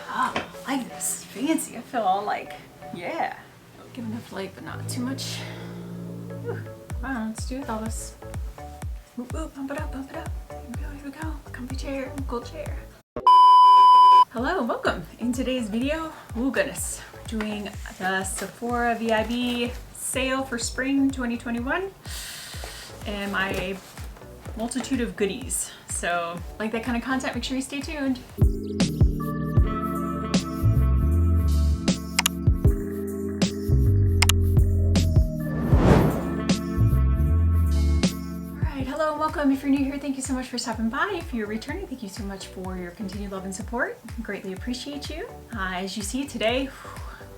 Oh, I like this. Fancy. I feel all like, yeah. Give enough light, but not too much. Whew. Wow, let's do it, Elvis. Ooh, ooh, bump it up, bump it up. Here we go, here we go. Comfy chair, cool chair. Hello, welcome. In today's video, oh goodness, we're doing the Sephora VIB sale for spring 2021 and my multitude of goodies. So, like that kind of content, make sure you stay tuned. Welcome. If you're new here, thank you so much for stopping by. If you're returning, thank you so much for your continued love and support. Greatly appreciate you. As you see today,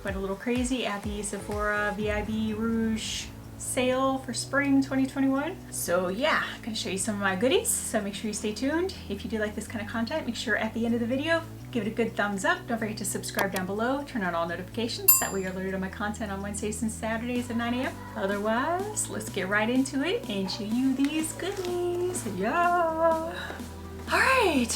went a little crazy at the Sephora VIB Rouge sale for spring 2021. So yeah, I'm gonna show you some of my goodies, so make sure you stay tuned. If you do like this kind of content, make sure at the end of the video, give it a good thumbs up. Don't forget to subscribe down below, turn on all notifications, that way you're alerted on my content on Wednesdays and Saturdays at 9 a.m. Otherwise, let's get right into it and show you these goodies. Yeah! Alright!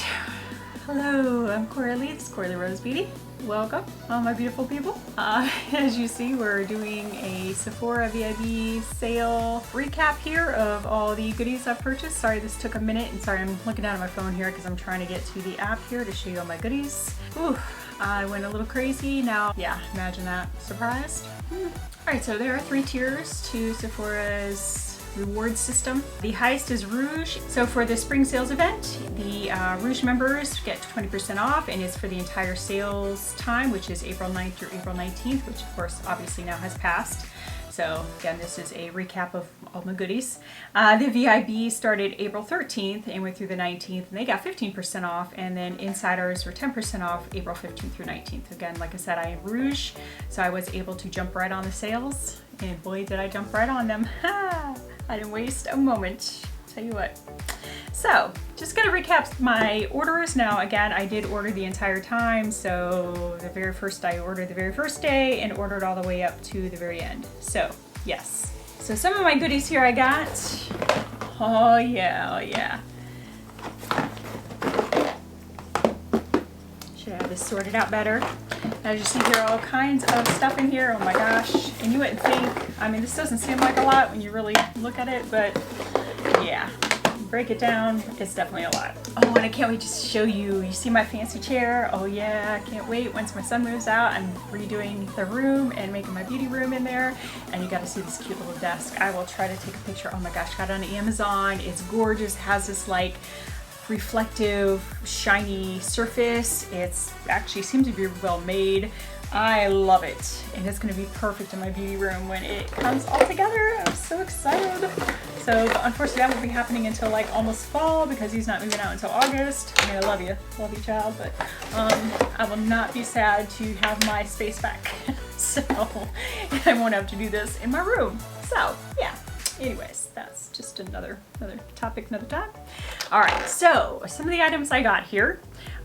Hello, I'm Coralie, this is Coralie Rose Beauty. Welcome, all my beautiful people. As you see, we're doing a Sephora VIB sale recap here of all the goodies I've purchased. Sorry this took a minute, and sorry I'm looking down at my phone here because I'm trying to get to the app here to show you all my goodies. Ooh, I went a little crazy. Now, yeah, imagine that. Surprised? Alright, so there are 3 tiers to Sephora's reward system. The highest is Rouge. So for the spring sales event, the Rouge members get 20% off, and it's for the entire sales time, which is April 9th through April 19th, which of course obviously now has passed. So again, this is a recap of all my goodies. The VIB started April 13th and went through the 19th, and they got 15% off, and then Insiders were 10% off April 15th through 19th. Again, like I said, I am Rouge, so I was able to jump right on the sales, and boy did I jump right on them. I didn't waste a moment, tell you what. So, just gonna recap my orders. Now, again, I did order the entire time, so the very first I ordered the very first day and ordered all the way up to the very end. So, yes. So some of my goodies here I got. Oh yeah, oh yeah. Should have this sorted out better. As you see, there are all kinds of stuff in here. Oh my gosh. And you wouldn't think, I mean, this doesn't seem like a lot when you really look at it, but yeah, break it down, it's definitely a lot. Oh, and I can't wait to show you. You see my fancy chair? Oh yeah, I can't wait. Once my son moves out, I'm redoing the room and making my beauty room in there. And you got to see this cute little desk. I will try to take a picture. Oh my gosh, got it on Amazon. It's gorgeous. It has this like reflective, shiny surface. It's actually seems to be well made. I love it, and it's going to be perfect in my beauty room when it comes all together. I'm so excited. So unfortunately that won't be happening until like almost fall because he's not moving out until August. I mean, I love you child, but I will not be sad to have my space back. So I won't have to do this in my room. So yeah. Anyways, that's just another topic, another time. All right, so some of the items I got here.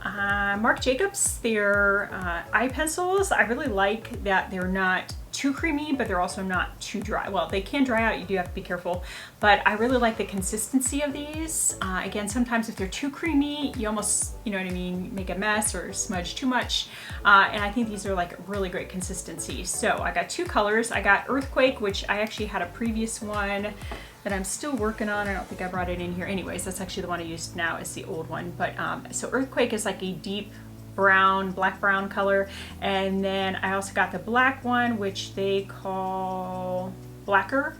Marc Jacobs, their eye pencils. I really like that they're not too creamy, but they're also not too dry. Well, they can dry out, you do have to be careful, but I really like the consistency of these. Again, sometimes if they're too creamy, you almost, you know what I mean, make a mess or smudge too much. And I think these are like really great consistency. So I got 2 colors. I got Earthquake, which I actually had a previous one that I'm still working on. I don't think I brought it in here. Anyways, that's actually the one I used now. It's the old one. But so Earthquake is like a deep brown, black brown color. And then I also got the black one, which they call Blacquer.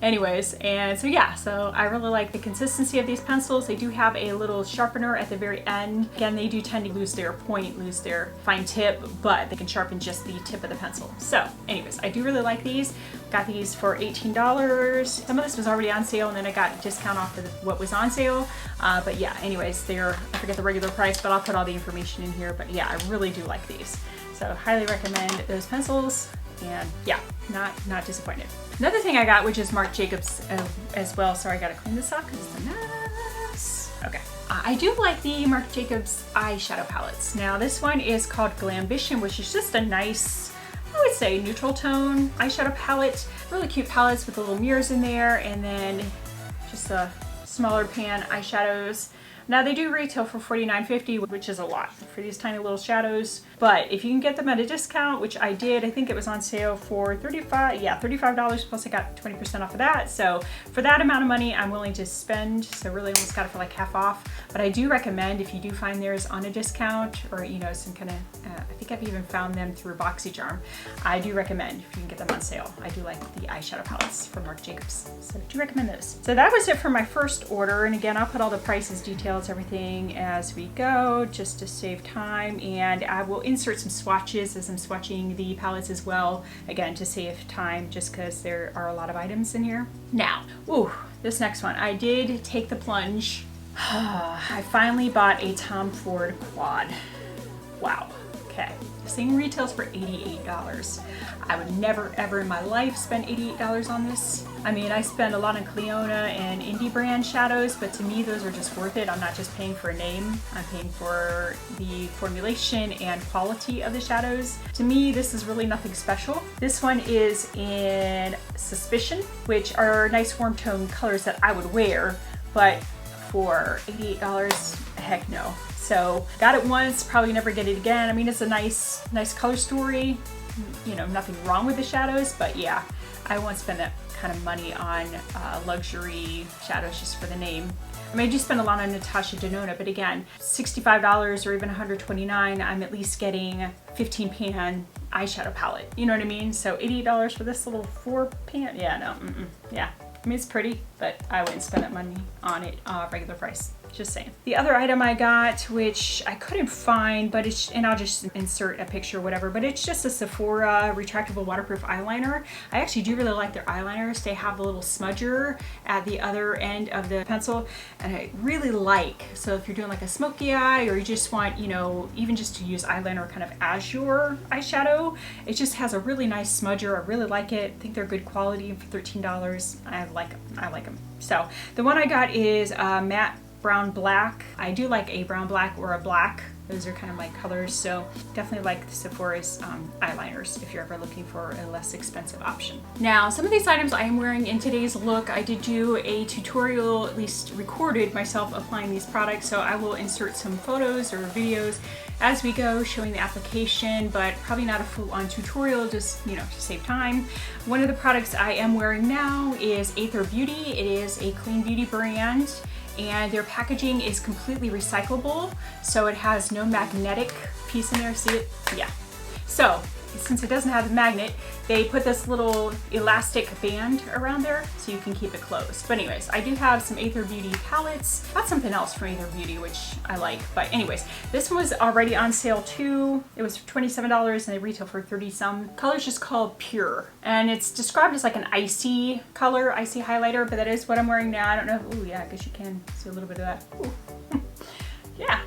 Anyways, and so yeah, so I really like the consistency of these pencils. They do have a little sharpener at the very end. Again, they do tend to lose their point, lose their fine tip, but they can sharpen just the tip of the pencil. So anyways, I do really like these. Got these for $18. Some of this was already on sale, and then I got a discount off of what was on sale. But yeah, anyways, they're, I forget the regular price, but I'll put all the information in here. But yeah, I really do like these. So highly recommend those pencils. And yeah, not disappointed. Another thing I got, which is Marc Jacobs as well. Sorry, I gotta clean this up because it's a mess. Okay. I do like the Marc Jacobs eyeshadow palettes. Now this one is called Glambition, which is just a nice, I would say, neutral tone eyeshadow palette. Really cute palettes with the little mirrors in there, and then just a smaller pan eyeshadows. Now they do retail for $49.50, which is a lot for these tiny little shadows. But if you can get them at a discount, which I did, I think it was on sale for $35 plus I got 20% off of that. So for that amount of money, I'm willing to spend. So really almost got it for like half off. But I do recommend if you do find theirs on a discount or, you know, some kind of, I think I've even found them through BoxyCharm. I do recommend if you can get them on sale. I do like the eyeshadow palettes from Marc Jacobs. So I do recommend those. So that was it for my first order. And again, I'll put all the prices, details, everything as we go, just to save time. And I will insert some swatches as I'm swatching the palettes as well. Again, to save time, just because there are a lot of items in here. Now, ooh, this next one, I did take the plunge. I finally bought a Tom Ford quad. Wow. Okay. This thing retails for $88. I would never ever in my life spend $88 on this. I mean, I spend a lot on Cliona and indie brand shadows, but to me those are just worth it. I'm not just paying for a name, I'm paying for the formulation and quality of the shadows. To me, this is really nothing special. This one is in Suspicion, which are nice warm tone colors that I would wear, but for $88, heck no. So got it once, probably never get it again. I mean, it's a nice color story. You know, nothing wrong with the shadows, but yeah, I won't spend that kind of money on luxury shadows just for the name. I mean, I do spend a lot on Natasha Denona, but again, $65 or even $129, I'm at least getting 15 pan eyeshadow palette. You know what I mean? So $88 for this little 4-pan, yeah, no, yeah. I mean, it's pretty, but I wouldn't spend that money on it regular price. Just saying. The other item I got, which I couldn't find, but it's, and I'll just insert a picture or whatever, but it's just a Sephora retractable waterproof eyeliner. I actually do really like their eyeliners. They have a little smudger at the other end of the pencil, and I really like, so if you're doing like a smoky eye, or you just want, you know, even just to use eyeliner kind of as your eyeshadow, it just has a really nice smudger. I really like it. I think they're good quality for $13. I like them. So the one I got is matte brown black. I do like a brown black or a black. Those are kind of my colors, so definitely like Sephora's eyeliners if you're ever looking for a less expensive option. Now, some of these items I am wearing in today's look. I did do a tutorial, at least recorded myself applying these products, so I will insert some photos or videos as we go showing the application, but probably not a full-on tutorial, just, you know, to save time. One of the products I am wearing now is AETHER Beauty. It is a clean beauty brand, and their packaging is completely recyclable, so it has no magnetic piece in there. See it? Yeah. So since it doesn't have the magnet, they put this little elastic band around there so you can keep it closed. But anyways, I do have some AETHER Beauty palettes. Got something else from AETHER Beauty, which I like. But anyways, this one was already on sale too. It was $27 and they retail for 30 some. Color's just called Pure. And it's described as like an icy color, icy highlighter, but that is what I'm wearing now. I don't know. Ooh, yeah, I guess you can see a little bit of that. Ooh. Yeah.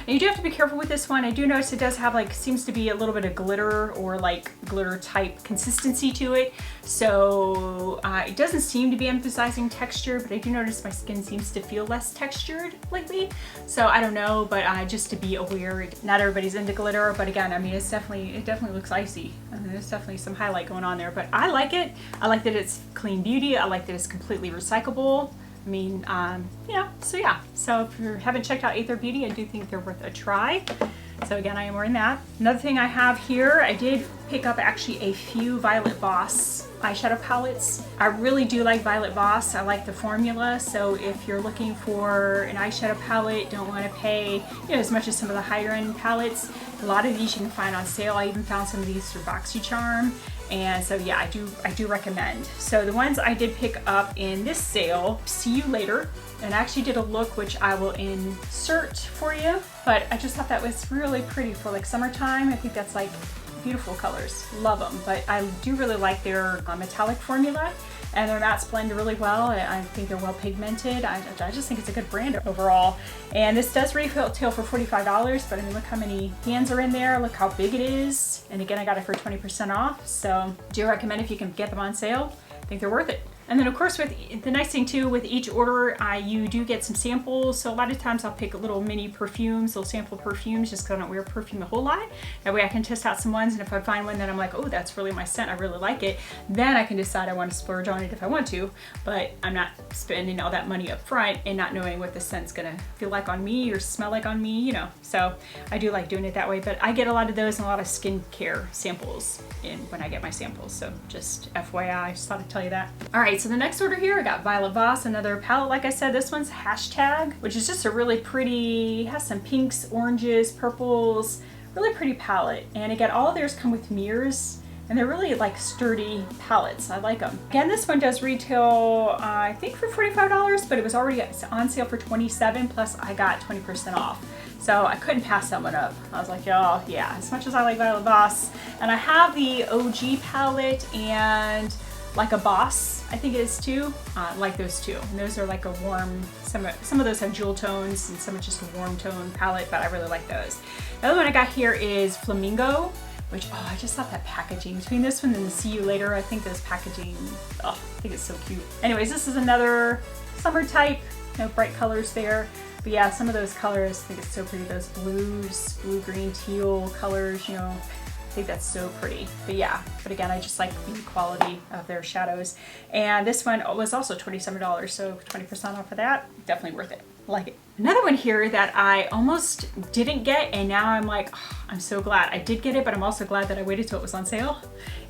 And you do have to be careful with this one. I do notice it does have like, seems to be a little bit of glitter or like glitter type consistency to it. So it doesn't seem to be emphasizing texture, but I do notice my skin seems to feel less textured lately. So I don't know, but just to be aware, not everybody's into glitter, but again, I mean, it definitely looks icy. I mean, there's definitely some highlight going on there, but I like it. I like that it's clean beauty. I like that it's completely recyclable. I mean, you know, so yeah. So if you haven't checked out AETHER Beauty, I do think they're worth a try. So again, I am wearing that. Another thing I have here, I did pick up actually a few Violet Voss eyeshadow palettes. I really do like Violet Voss. I like the formula. So if you're looking for an eyeshadow palette, don't want to pay, you know, as much as some of the higher end palettes, a lot of these you can find on sale. I even found some of these through BoxyCharm. And so yeah, I do recommend. So the ones I did pick up in this sale, See You Later, and I actually did a look which I will insert for you, but I just thought that was really pretty for like summertime. I think that's like beautiful colors, love them. But I do really like their metallic formula, and their mattes blend really well. I think they're well pigmented. I just think it's a good brand overall. And this does retail for $45, but I mean, look how many hands are in there. Look how big it is. And again, I got it for 20% off. So do recommend if you can get them on sale. I think they're worth it. And then of course, with the nice thing too, with each order, you do get some samples. So a lot of times I'll pick little mini perfumes, little sample perfumes, just because I don't wear perfume a whole lot. That way I can test out some ones, and if I find one that I'm like, oh, that's really my scent, I really like it, then I can decide I want to splurge on it if I want to, but I'm not spending all that money up front and not knowing what the scent's gonna feel like on me or smell like on me, you know. So I do like doing it that way, but I get a lot of those and a lot of skincare samples when I get my samples. So just FYI, I just thought I'd tell you that. All right, so the next order here, I got Violet Voss, another palette. Like I said, this one's hashtag, which is just a really pretty, has some pinks, oranges, purples, really pretty palette. And again, all of theirs come with mirrors, and they're really like sturdy palettes. I like them. Again, this one does retail, I think for $45, but it was already on sale for $27, plus I got 20% off. So I couldn't pass that one up. I was like, oh yeah, as much as I like Violet Voss, and I have the OG palette and like a Boss, I think it is too. I like those two. And those are like a warm, some of those have jewel tones and some are just a warm tone palette, but I really like those. The other one I got here is Flamingo, which, oh, I just thought that packaging, between this one and the See You Later, I think this packaging, oh, I think it's so cute. Anyways, this is another summer type, no bright colors there. But yeah, some of those colors, I think it's so pretty. Those blues, blue, green, teal colors, you know, I think that's so pretty. But yeah, but again, I just like the quality of their shadows. And this one was also $27, so 20% off of that, definitely worth it. Like it. Another one here that I almost didn't get, and now I'm like, oh, I'm so glad I did get it, but I'm also glad that I waited till it was on sale,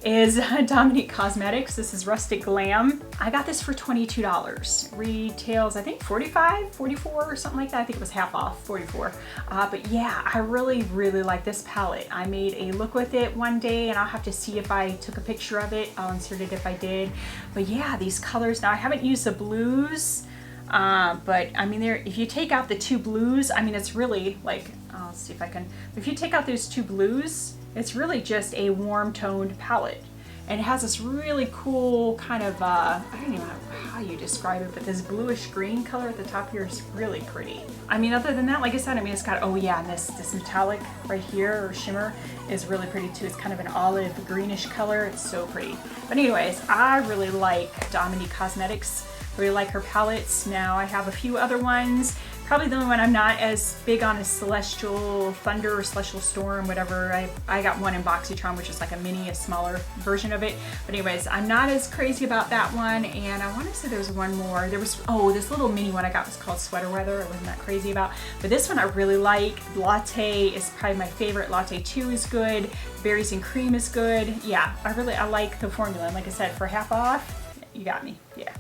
is Dominique Cosmetics. This is Rustic Glam. I got this for $22. Retails, I think 45, 44 or something like that. I think it was half off, 44. But yeah, I really, really like this palette. I made a look with it one day, and I'll have to see if I took a picture of it. I'll insert it if I did. But yeah, these colors, now I haven't used the blues, but I mean, if you take out the two blues, I mean, it's really like, I'll see if I can, if you take out those two blues, it's really just a warm toned palette. And it has this really cool kind of, I don't even know how you describe it, but this bluish green color at the top here is really pretty. I mean, other than that, like I said, I mean, it's got, oh yeah, and this metallic right here, or shimmer, is really pretty too. It's kind of an olive greenish color. It's so pretty. But anyways, I really like Dominique Cosmetics. Really like her palettes. Now I have a few other ones. Probably the only one I'm not as big on is Celestial Thunder or Celestial Storm, whatever. I got one in BoxyCharm, which is like a smaller version of it. But anyways, I'm not as crazy about that one. And I want to say there was one more. There was, oh, this little mini one I got was called Sweater Weather. I wasn't that crazy about. But this one I really like. Latte is probably my favorite. Latte 2 is good. Berries and Cream is good. Yeah, I like the formula. And like I said, for half off, you got me. Yeah.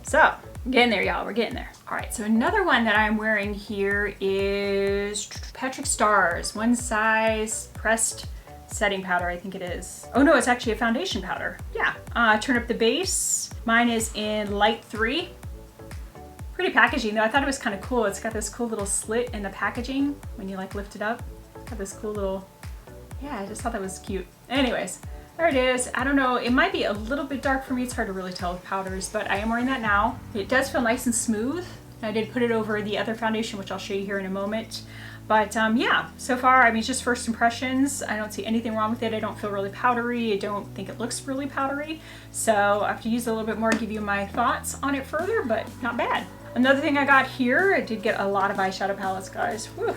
So, getting there, y'all. We're getting there. All right, so another one that I'm wearing here is Patrick Starr's One Size Pressed Setting Powder, I think it is. Oh no, it's actually a foundation powder. Yeah. Turn up the base. Mine is in light 3. Pretty packaging though. I thought it was kind of cool. It's got this cool little slit in the packaging when you like lift it up. Got this cool little, yeah, I just thought that was cute. Anyways. There it is. I don't know, it might be a little bit dark for me. It's hard to really tell with powders, but I am wearing that now. It does feel nice and smooth. I did put it over the other foundation, which I'll show you here in a moment. But yeah, so far, I mean, it's just first impressions. I don't see anything wrong with it. I don't feel really powdery. I don't think it looks really powdery. So I have to use it a little bit more to give you my thoughts on it further, but not bad. Another thing I got here, I did get a lot of eyeshadow palettes, guys. Whew,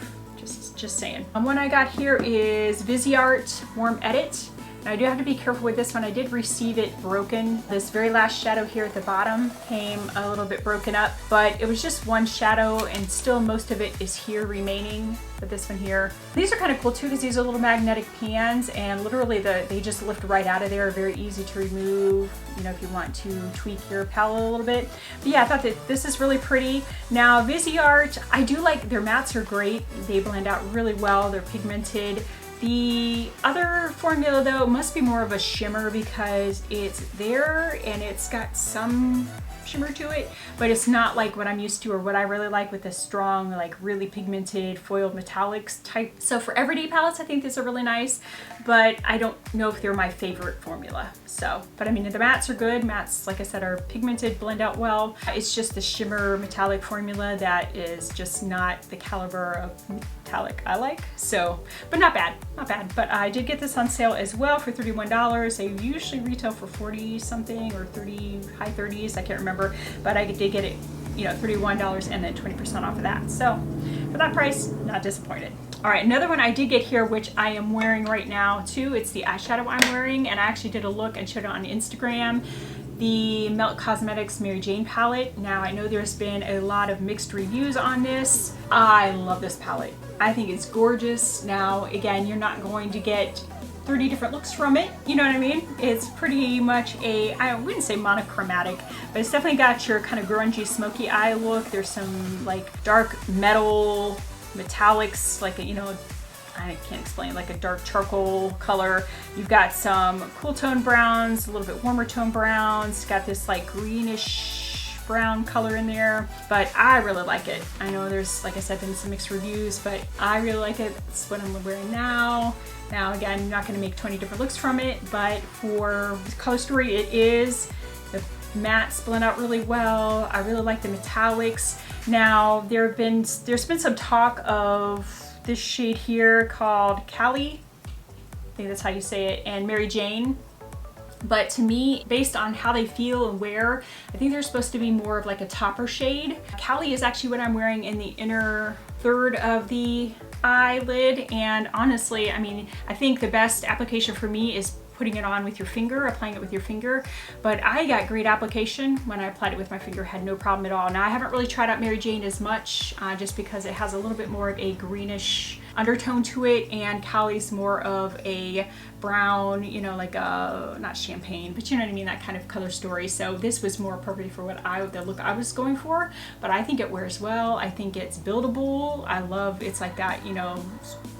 just saying. One I got here is VISEART Warm Edit. Now I do have to be careful with this one. I did receive it broken. This very last shadow here at the bottom came a little bit broken up, but it was just one shadow and still most of it is here remaining. But this one here, these are kind of cool too because these are little magnetic pans and literally they just lift right out of there. Very easy to remove, you know, if you want to tweak your palette a little bit. But yeah, I thought that this is really pretty. Now VISEART, I do like their mattes are great. They blend out really well. They're pigmented. The other formula though must be more of a shimmer because it's there and it's got some shimmer to it, but it's not like what I'm used to or what I really like with the strong, like really pigmented foiled metallics type. So for everyday palettes, I think these are really nice, but I don't know if they're my favorite formula. So, but I mean, the mattes are good. Mattes, like I said, are pigmented, blend out well. It's just the shimmer metallic formula that is just not the caliber of metallic I like. So, but not bad, not bad. But I did get this on sale as well for $31. They usually retail for 40 something or 30, high 30s, I can't remember. But I did get it, you know, $31 and then 20% off of that. So for that price, not disappointed. All right, another one I did get here, which I am wearing right now too. It's the eyeshadow I'm wearing, and I actually did a look and showed it on Instagram. The Melt Cosmetics Mary Jane palette. Now I know there's been a lot of mixed reviews on this. I love this palette. I think it's gorgeous. Now again, you're not going to get 30 different looks from it, you know what I mean? It's pretty much a, I wouldn't say monochromatic, but it's definitely got your kind of grungy smoky eye look. There's some like dark metal metallics, like a, you know, I can't explain, like a dark charcoal color. You've got some cool tone browns, a little bit warmer tone browns. Got this like greenish brown color in there, but I really like it. I know there's, like I said, been some mixed reviews, but I really like it. It's what I'm wearing now. Now again, I'm not going to make 20 different looks from it, but for color story, it is. The mattes blend out really well. I really like the metallics. Now there's been some talk of this shade here called Cali, I think that's how you say it, and Mary Jane. But to me, based on how they feel and wear, I think they're supposed to be more of like a topper shade. Cali is actually what I'm wearing in the inner third of the eyelid, and honestly, I mean, I think the best application for me is putting it on with your finger, applying it with your finger, but I got great application when I applied it with my finger, had no problem at all. Now I haven't really tried out Mary Jane as much just because it has a little bit more of a greenish undertone to it, and Cali's more of a brown, you know, like a, not champagne, but you know what I mean, that kind of color story. So this was more appropriate for what the look I was going for, but I think it wears well. I think it's buildable. I love, it's like that, you know,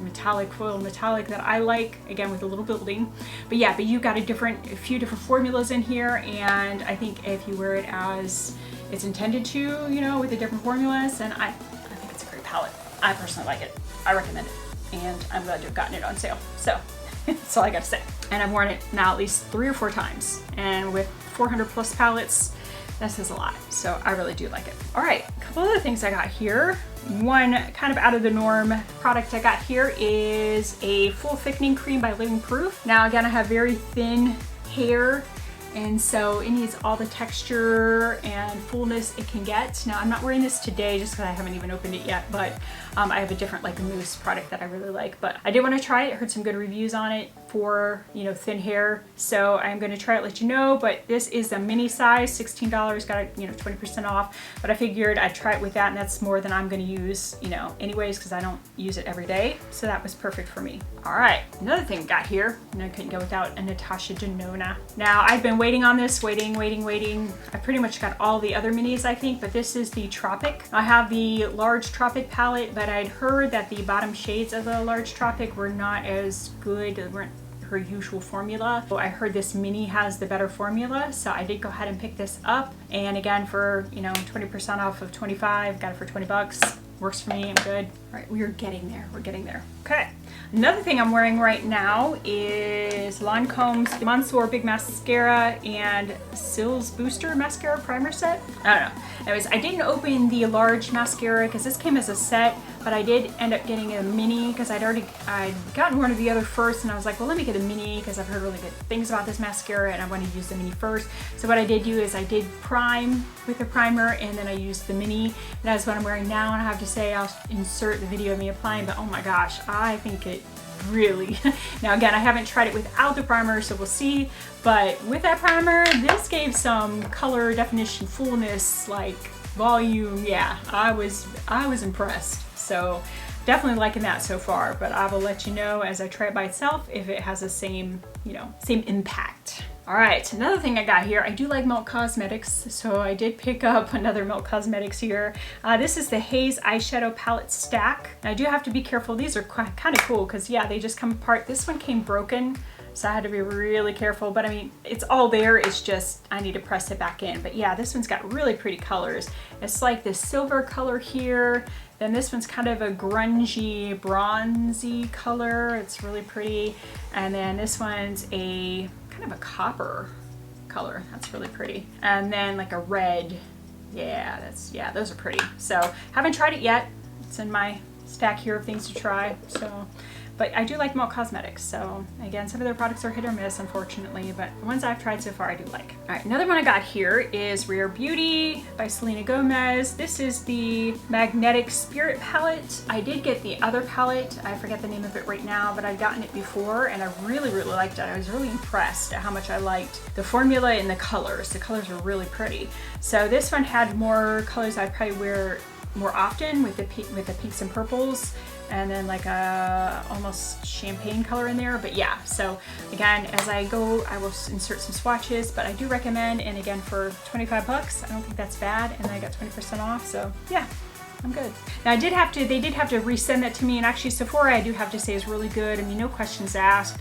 metallic, foil metallic that I like, again with a little building. But yeah, but you've got a few different formulas in here, and I think if you wear it as it's intended to, you know, with the different formulas, and I think it's a great palette. I personally like it. I recommend it, and I'm glad to have gotten it on sale. So that's all I got to say. And I've worn it now at least 3 or 4 times, and with 400 plus palettes, that says a lot. So I really do like it. All right, a couple other things I got here. One kind of out of the norm product I got here is a full thickening cream by Living Proof. Now again, I have very thin hair, and so it needs all the texture and fullness it can get. Now I'm not wearing this today just because I haven't even opened it yet, but I have a different like mousse product that I really like. But I did want to try it. I heard some good reviews on it for, you know, thin hair, so I'm going to try it, let you know. But this is the mini size, $16, got it, you know, 20% off. But I figured I'd try it with that, and that's more than I'm going to use, you know, anyways, because I don't use it every day. So that was perfect for me. All right, another thing I got here, and I couldn't go without a Natasha Denona. Now I've been waiting on this, waiting. I pretty much got all the other minis, I think, but this is the Tropic. I have the large Tropic palette, but I'd heard that the bottom shades of the large Tropic were not as good, they weren't her usual formula. So I heard this mini has the better formula, so I did go ahead and pick this up. And again, for, you know, 20% off of 25, got it for 20 bucks. Works for me, I'm good. All right, we're getting there, we're getting there. Okay, another thing I'm wearing right now is Lancome's Monsieur Big Mascara and CILS Booster Mascara Primer Set. I don't know. Anyways, I didn't open the large mascara because this came as a set, but I did end up getting a mini because I'd gotten one of the other first, and I was like, well, let me get a mini because I've heard really good things about this mascara and I want to use the mini first. So what I did do is I did prime with a primer, and then I used the mini, and that's what I'm wearing now. And I have to say, I'll insert the video of me applying, but oh my gosh, I think it really, now again, I haven't tried it without the primer, so we'll see, but with that primer, this gave some color, definition, fullness, like volume. Yeah, I was impressed. So definitely liking that so far, but I will let you know as I try it by itself if it has the same, you know, same impact. All right, another thing I got here, I do like Melt Cosmetics, so I did pick up another Melt Cosmetics here. This is the Haze Eyeshadow Palette Stack. Now, I do have to be careful. These are kind of cool because, yeah, they just come apart. This one came broken, so I had to be really careful, but I mean, it's all there. It's just, I need to press it back in. But yeah, this one's got really pretty colors. It's like this silver color here. Then this one's kind of a grungy, bronzy color. It's really pretty. And then this one's a kind of a copper color. That's really pretty. And then like a red. Yeah, those are pretty. So haven't tried it yet. It's in my stack here of things to try. So, but I do like Malt Cosmetics. So again, some of their products are hit or miss, unfortunately, but the ones I've tried so far I do like. All right, another one I got here is Rare Beauty by Selena Gomez. This is the Magnetic Spirit palette. I did get the other palette. I forget the name of it right now, but I'd gotten it before and I really, really liked it. I was really impressed at how much I liked the formula and the colors. The colors are really pretty. So this one had more colors I'd probably wear more often with the pinks and purples, and then like a almost champagne color in there. But yeah, so again, as I go, I will insert some swatches, but I do recommend, and again, for 25 bucks, I don't think that's bad, and I got 20% off, so yeah, I'm good. Now they did have to resend that to me, and actually Sephora, I do have to say, is really good. I mean, no questions asked.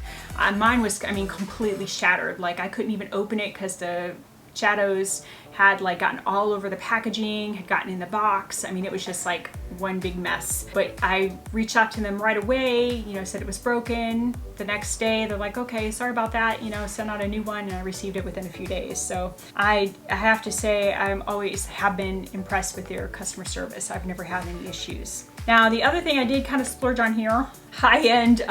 Mine was, I mean, completely shattered. Like I couldn't even open it because the shadows had like gotten all over the packaging, had gotten in the box. I mean, it was just like one big mess. But I reached out to them right away, you know, said it was broken. The next day, they're like, okay, sorry about that, you know, send out a new one, and I received it within a few days. So I have to say, I'm always have been impressed with their customer service. I've never had any issues. Now, the other thing I did kind of splurge on here, high-end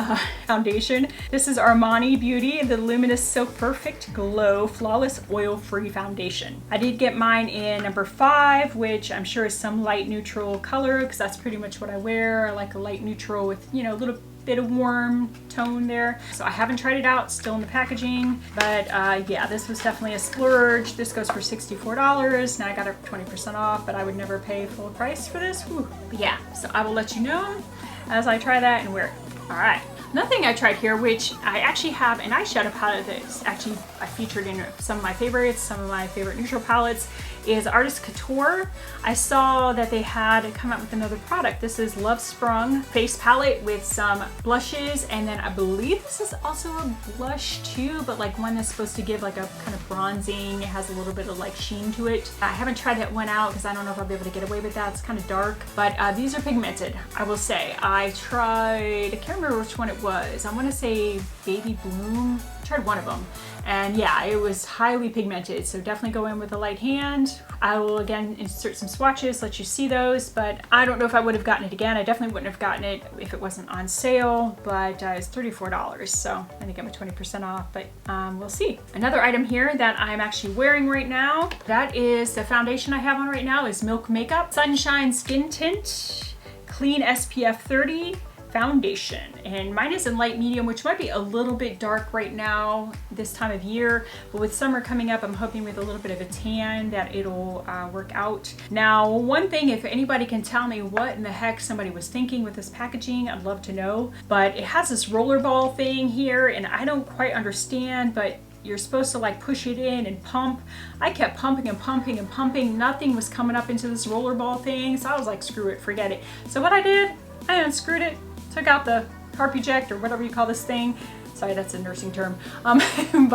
foundation. This is Armani Beauty, the Luminous Silk Perfect Glow Flawless Oil-Free Foundation. I did get mine in number 5, which I'm sure is some light neutral color, because that's pretty much what I wear. I like a light neutral with, you know, a little bit of warm tone there. So I haven't tried it out, still in the packaging, but yeah, this was definitely a splurge. This goes for $64. Now I got it 20% off, but I would never pay full price for this. Whew. But yeah, so I will let you know as I try that and wear it. All right. Another thing I tried here, which I actually have an eyeshadow palette that's actually I featured in some of my favorites, some of my favorite neutral palettes, is Artist Couture. I saw that they had come out with another product. This is Love Sprung face palette with some blushes, and then I believe this is also a blush too, but like one that's supposed to give like a kind of bronzing. It has a little bit of like sheen to it. I haven't tried that one out because I don't know if I'll be able to get away with that. It's kind of dark, but these are pigmented. I will say I tried, I can't remember which one it was. I want to say Baby Bloom. I tried one of them. And yeah, it was highly pigmented, so definitely go in with a light hand. I will again insert some swatches, let you see those, but I don't know if I would have gotten it again. I definitely wouldn't have gotten it if it wasn't on sale, but it's $34, so I think I'm at 20% off, but we'll see. Another item here that I'm actually wearing right now, that is the foundation I have on right now, is Milk Makeup Sunshine Skin Tint Clean SPF 30 foundation, and mine is in light medium, which might be a little bit dark right now this time of year, but with summer coming up, I'm hoping with a little bit of a tan that it'll work out. Now, one thing, if anybody can tell me what in the heck somebody was thinking with this packaging, I'd love to know, but it has this rollerball thing here, and I don't quite understand, but you're supposed to like push it in and pump. I kept pumping and pumping and pumping. Nothing was coming up into this rollerball thing, so I was like, screw it, forget it. So what I did, I unscrewed it, took out the carp eject or whatever you call this thing. Sorry, that's a nursing term. And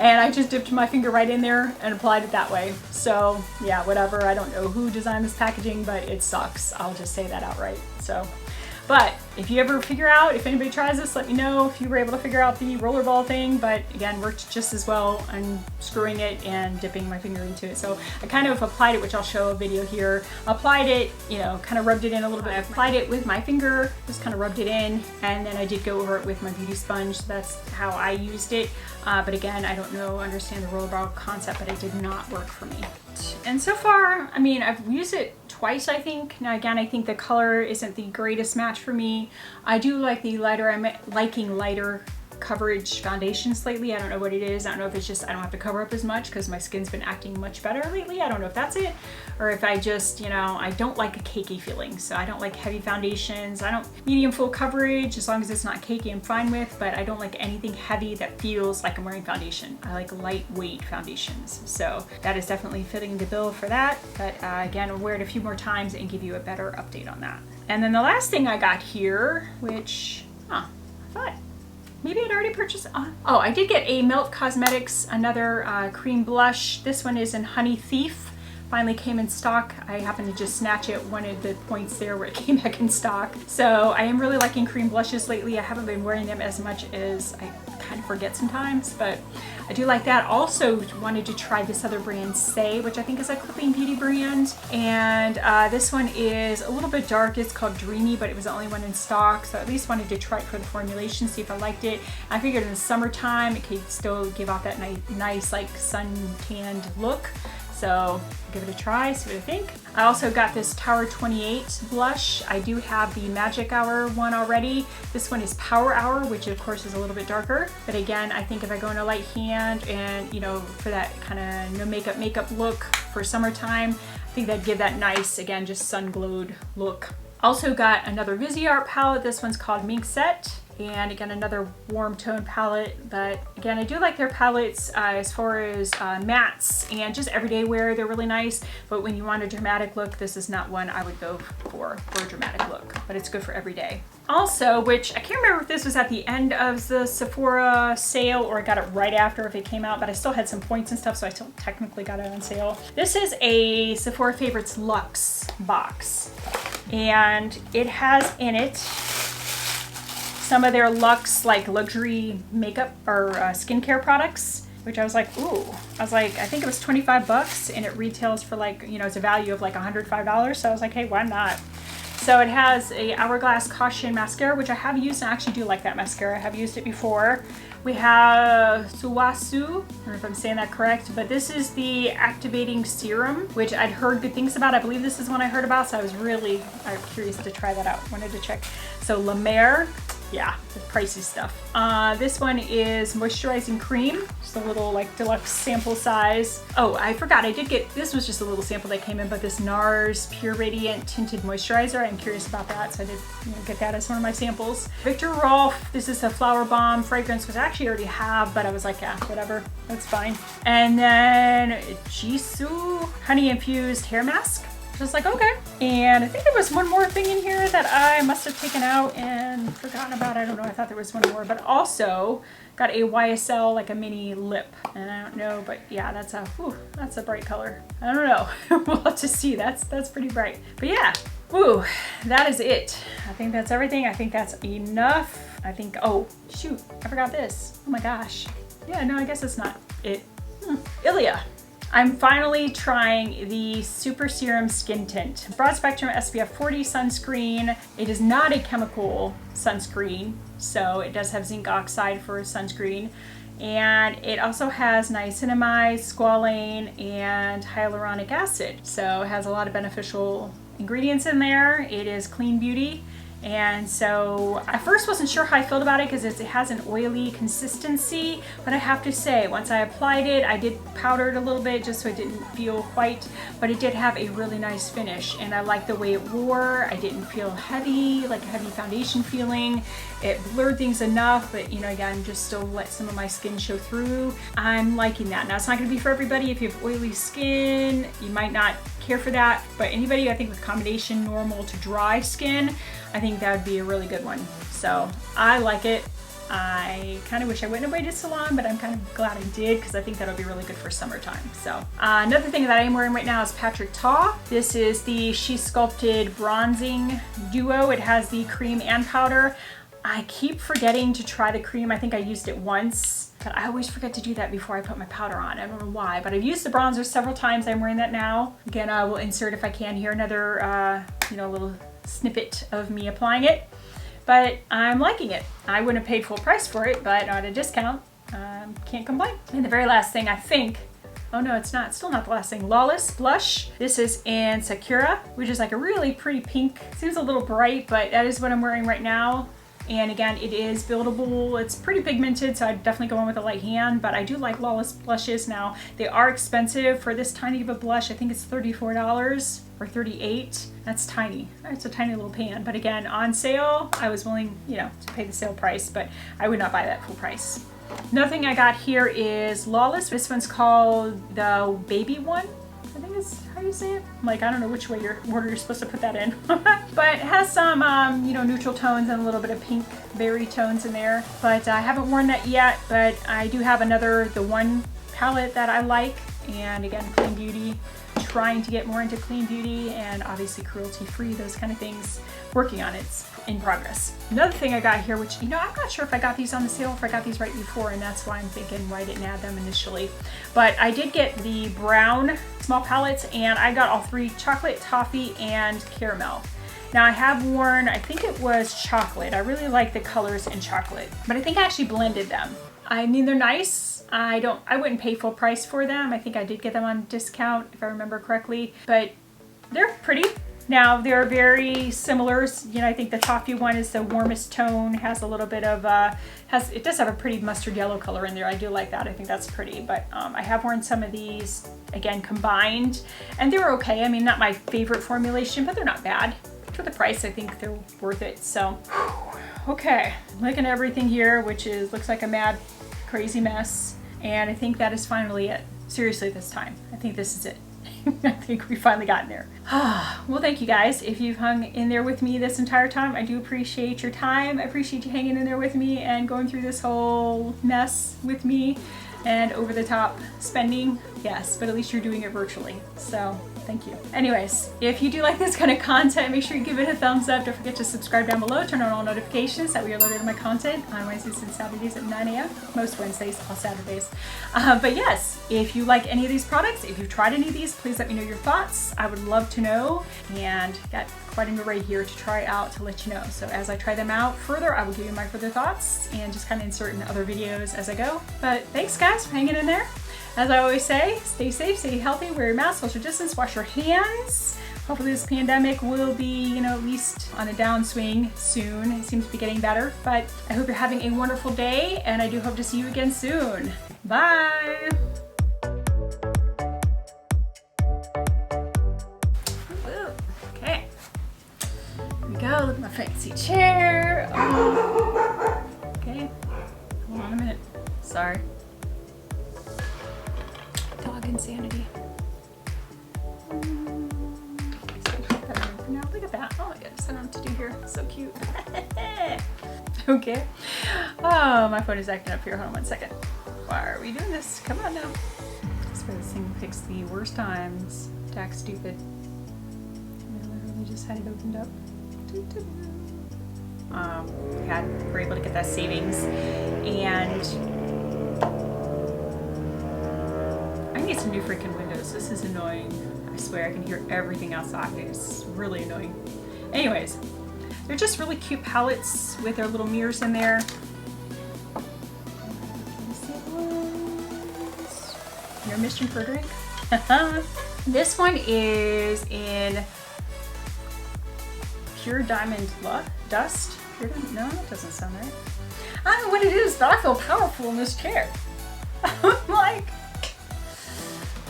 I just dipped my finger right in there and applied it that way. So yeah, whatever. I don't know who designed this packaging, but it sucks. I'll just say that outright. So, but if you ever figure out, if anybody tries this, let me know if you were able to figure out the rollerball thing. But again, worked just as well unscrewing it and dipping my finger into it. So I kind of applied it, which I'll show a video here. Applied it, you know, kind of rubbed it in a little bit. I applied it with my finger, just kind of rubbed it in, and then I did go over it with my beauty sponge. That's how I used it. But again, I don't understand the rollerball concept, but it did not work for me. And so far, I mean, I've used it twice, I think. Now again, I think the color isn't the greatest match for me. I do like the lighter, I'm liking lighter coverage foundations lately. I don't know what it is. I don't know if it's just I don't have to cover up as much because my skin's been acting much better lately. I don't know if that's it, or if I just, you know, I don't like a cakey feeling. So I don't like heavy foundations. I don't medium full coverage, as long as it's not cakey, I'm fine with, but I don't like anything heavy that feels like I'm wearing foundation. I like lightweight foundations. So that is definitely fitting the bill for that. But again, I'll wear it a few more times and give you a better update on that. And then the last thing I got here, which, I thought maybe I'd already purchased. Oh, I did get a Melt Cosmetics, another cream blush. This one is in Honey Thief finally came in stock. I happened to just snatch it one of the points there where it came back in stock. So I am really liking cream blushes lately. I haven't been wearing them as much as I kind of forget sometimes, but I do like that. Also wanted to try this other brand, Say, which I think is a Clipping Beauty brand. And this one is a little bit dark. It's called Dreamy, but it was the only one in stock. So at least wanted to try it for the formulation, see if I liked it. I figured in the summertime, it could still give off that nice like sun-tanned look. So give it a try, see what I think. I also got this Tower 28 blush. I do have the Magic Hour one already. This one is Power Hour, which of course is a little bit darker. But again, I think if I go in a light hand and, you know, for that kind of no makeup look for summertime, I think that'd give that nice, again, just sun-glowed look. Also got another VISEART palette. This one's called Mink Set. And again, another warm tone palette, but again, I do like their palettes as far as mattes and just everyday wear. They're really nice, but when you want a dramatic look, this is not one I would go for a dramatic look, but it's good for every day. Also, which I can't remember if this was at the end of the Sephora sale or I got it right after if it came out, but I still had some points and stuff, so I still technically got it on sale. This is a Sephora Favorites Luxe box, and it has in it some of their Luxe like luxury makeup or skincare products, which I was like, ooh. I was like, I think it was 25 bucks and it retails for like, you know, it's a value of like $105. So I was like, hey, why not? So it has a Hourglass Caution mascara, which I have used and I actually do like that mascara. I have used it before. We have Suwasu, I don't know if I'm saying that correct, but this is the activating serum, which I'd heard good things about. I believe this is one I heard about, so I was really curious to try that out. Wanted to check. So La Mer, yeah, the pricey stuff. This one is moisturizing cream, just a little like deluxe sample size. Oh, I forgot, I did get, this was just a little sample that came in, but this NARS Pure Radiant Tinted Moisturizer, I'm curious about that, so I did get that as one of my samples. Viktor Rolf, this is a Flower Bomb fragrance, which I actually already have, but I was like, yeah, whatever, that's fine. And then Jisoo Honey Infused Hair Mask. Just like, okay. And I think there was one more thing in here that I must have taken out and forgotten about. I don't know, I thought there was one more, but also got a YSL, like a mini lip. And I don't know, but yeah, that's a bright color. I don't know, we'll have to see, that's pretty bright. But yeah, woo, that is it. I think that's everything. I think that's enough. I think, oh, shoot, I forgot this. Oh my gosh. Yeah, no, I guess it's not it. Ilia. I'm finally trying the Super Serum Skin Tint. Broad Spectrum SPF 40 sunscreen. It is not a chemical sunscreen, so it does have zinc oxide for sunscreen. And it also has niacinamide, squalane, and hyaluronic acid. So it has a lot of beneficial ingredients in there. It is clean beauty. And so I first wasn't sure how I felt about it because it has an oily consistency, but I have to say, once I applied it, I did powder it a little bit just so it didn't feel white, but it did have a really nice finish and I liked the way it wore. I didn't feel heavy, like a heavy foundation feeling. It blurred things enough, but you know, again, just still let some of my skin show through. I'm liking that. Now, it's not gonna be for everybody. If you have oily skin, you might not care for that, but anybody I think with combination normal to dry skin, I think that would be a really good one. So I like it. I kind of wish I wouldn't have waited so long, but I'm kind of glad I did because I think that'll be really good for summertime. So another thing that I am wearing right now is Patrick Ta. This is the She Sculpted Bronzing Duo. It has the cream and powder. I keep forgetting to try the cream. I think I used it once, but I always forget to do that before I put my powder on. I don't know why, but I've used the bronzer several times. I'm wearing that now. Again, I will insert, if I can, here another you know, little snippet of me applying it, but I'm liking it. I wouldn't have paid full price for it, but at a discount, can't complain. And the very last thing, I think, oh no, it's not, still not the last thing, Lawless Blush. This is in Sakura, which is like a really pretty pink. Seems a little bright, but that is what I'm wearing right now. And again, it is buildable. It's pretty pigmented, so I'd definitely go in with a light hand, but I do like Lawless blushes now. They are expensive for this tiny of a blush. I think it's $34 or $38. That's tiny. It's a tiny little pan, but again, on sale, I was willing, you know, to pay the sale price, but I would not buy that full price. Another thing I got here is Lawless. This one's called the Baby One. I think is how you say it. Like, I don't know which way order you're supposed to put that in. But it has some, you know, neutral tones and a little bit of pink berry tones in there. But I haven't worn that yet, but I do have another, the One palette that I like. And again, Clean Beauty. trying to get more into clean beauty and obviously cruelty-free, those kind of things. Working on it's in progress. Another thing I got here, which, you know, I'm not sure if I got these on the sale, if I got these right before, and that's why I'm thinking why I didn't add them initially. But I did get the brown small palettes, and I got all three: chocolate, toffee, and caramel. Now I have worn, I think it was chocolate. I really like the colors in chocolate, but I think I actually blended them. I mean, they're nice. I wouldn't pay full price for them. I think I did get them on discount if I remember correctly, but they're pretty. Now they're very similar. You know, I think the toffee one is the warmest tone, has a little bit of, it does have a pretty mustard yellow color in there. I do like that. I think that's pretty, but I have worn some of these, again, combined, and they were okay. I mean, not my favorite formulation, but they're not bad. For the price, I think they're worth it. So, okay, looking at everything here, which is, looks like a mad, crazy mess, and I think that is finally it. Seriously, this time. I think this is it. I think we finally got in there. Well, thank you guys. If you've hung in there with me this entire time, I do appreciate your time. I appreciate you hanging in there with me and going through this whole mess with me and over the top spending. Yes, but at least you're doing it virtually. So thank you. Anyways, if you do like this kind of content, make sure you give it a thumbs up. Don't forget to subscribe down below. Turn on all notifications that we are loaded in my content on Wednesdays and Saturdays at 9 a.m. Most Wednesdays, all Saturdays. But yes, if you like any of these products, if you've tried any of these, please let me know your thoughts. I would love to know, and got quite an array here to try out to let you know. So as I try them out further, I will give you my further thoughts and just kind of insert in other videos as I go. But thanks guys for hanging in there. As I always say, stay safe, stay healthy, wear your mask, social distance, wash your hands. Hopefully this pandemic will be, you know, at least on a downswing soon. It seems to be getting better, but I hope you're having a wonderful day, and I do hope to see you again soon. Bye. Okay, here we go. Look at my fancy chair. Oh. Okay, hold on a minute. Sorry. Dog insanity. Now look at that. Oh my goodness, I don't know what to do here. So cute. Okay. Oh, my phone is acting up here. Hold on one second. Why are we doing this? Come on now. That's where this thing picks the worst times to act stupid. I literally just had it opened up. We're able to get that savings, and I need some new freaking windows. This is annoying. I swear I can hear everything outside. It's really annoying. Anyways, they're just really cute palettes with their little mirrors in there. Intermission for a drink. This one is in Pure Diamond Dust. Pure Diamond? No, that doesn't sound right. I don't know what it is, but I feel powerful in this chair. I'm like,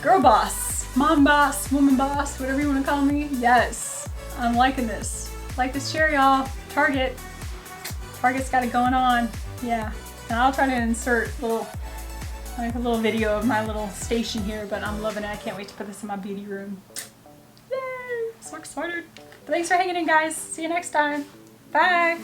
girl boss, mom boss, woman boss, whatever you want to call me. Yes, I'm liking this. Like this chair, y'all. Target's got it going on. Yeah, and I'll try to insert a little video of my little station here, but I'm loving it. I can't wait to put this in my beauty room. Yay, so excited. But thanks for hanging in, guys. See you next time. Bye.